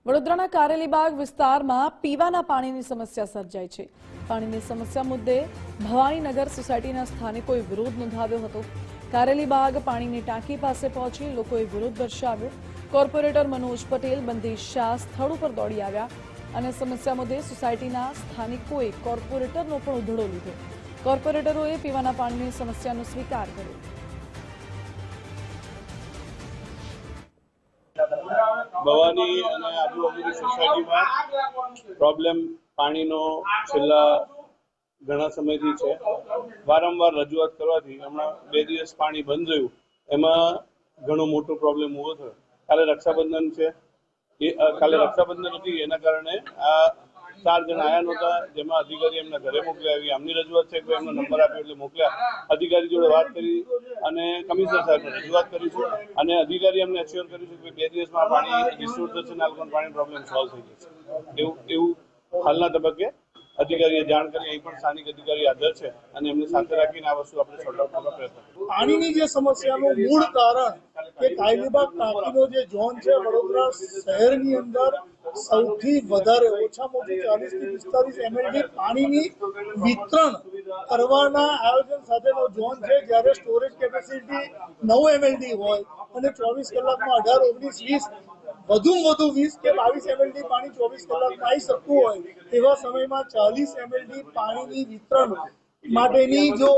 વડોદરાના કારેલીબાગ વિસ્તારમાં પીવાના પાણીની સમસ્યા સર્જાઈ છે। પાણીની સમસ્યા મુદ્દે ભવાનીનગર સોસાયટીના સ્થાનિકોએ વિરોધ નોંધાવ્યો હતો। કારેલીબાગ પાણીની ટાંકી પાસે પહોંચી લોકોએ વિરોધ દર્શાવ્યો। કોર્પોરેટર મનોજ પટેલ, બંદીશ શાહ સ્થળ ઉપર દોડી આવ્યા અને સમસ્યા મુદ્દે સોસાયટીના સ્થાનિકોએ કોર્પોરેટરનો પણ ઉધડો લીધો। કોર્પોરેટરોએ પીવાના પાણીની સમસ્યાનો સ્વીકાર કર્યો। ભવાની અને આજુબાજુની સોસાયટીમાં પ્રોબ્લેમ પાણીનો છેલ્લા ઘણા સમયથી છે। વારંવાર રજૂઆત કરવાથી હમણાં 2 દિવસ પાણી બંધ રહ્યું, એમાં ઘણો મોટો પ્રોબ્લેમ ઊભો થયો। કાલે રક્ષાબંધન છે, કાલે રક્ષાબંધન હતી, એના કારણે આ 4 જણ આવ્યા નહોતા, જેમાં અધિકારી એમના ઘરે મોકલ્યા। આવી આમની રજૂઆત છે કે એમનો નંબર આપ્યો એટલે મોકલ્યા। અધિકારી જોડે વાત કરી અને કમિશનર સાહેબને રજૂઆત કરીશું અને અધિકારી અમને એશ્યોર કરીશું કે 2 દિવસમાં પાણી રિસ્ટોર થશે ને આ લોકોનો પાણી પ્રોબ્લેમ સોલ્વ થઈ જશે। એવું હાલના તબક્કે અધિકારીએ જાણ કરી। અહીં પણ સ્થાનિક અધિકારી હાજર છે અને એમને સાથે રાખીને આ વસ્તુ આપણે સોર્ટ આઉટ કરવા પ્રયત્ન કરીશું। પાણીની જે સમસ્યાનું મૂળ કારણ કે કારેલીબાગ ટાંકીનો જે ઝોન છે વડોદરા શહેરની અંદર સૌથી વધારે ઓછામાં ઓછું 40 થી 45 MLD પાણીની વિતરણ કરવાના આયોજન સાથેનો ઝોન છે, જ્યારે સ્ટોરેજ કેપેસિટી 9 MLD હોય અને 24 કલાકમાં 18, 19, 20 વધુમાં વધુ 20 કે 22 MLD પાણી 24 કલાકમાં આવી શકતું હોય, તેવા સમયમાં 40 MLD પાણીની વિતરણ માટેની જો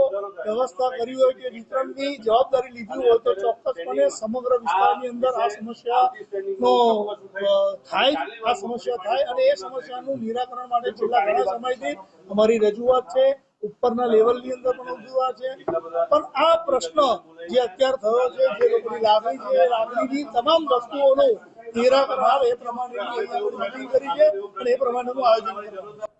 વ્યવસ્થા કરી હોય કે વિતરણની જવાબદારી લીધી હોય તો ચોક્કસપણે સમગ્ર વિસ્તારની અંદર આ સમસ્યાનો સમસ્યા થાય અને એ સમસ્યાનું નિરાકરણ માટે છેલ્લા ઘણા સમયથી અમારી રજૂઆત છે, ઉપરના લેવલની અંદર પણ રજૂઆત છે। પણ આ પ્રશ્ન જે અત્યારે થયો છે, જે લોકોની લાગણી છે, લાગણીની તમામ વસ્તુઓનું નિરાકરણ આવે એ પ્રમાણેની મિટિંગ કરી છે અને એ પ્રમાણેનું આયોજન કર્યું।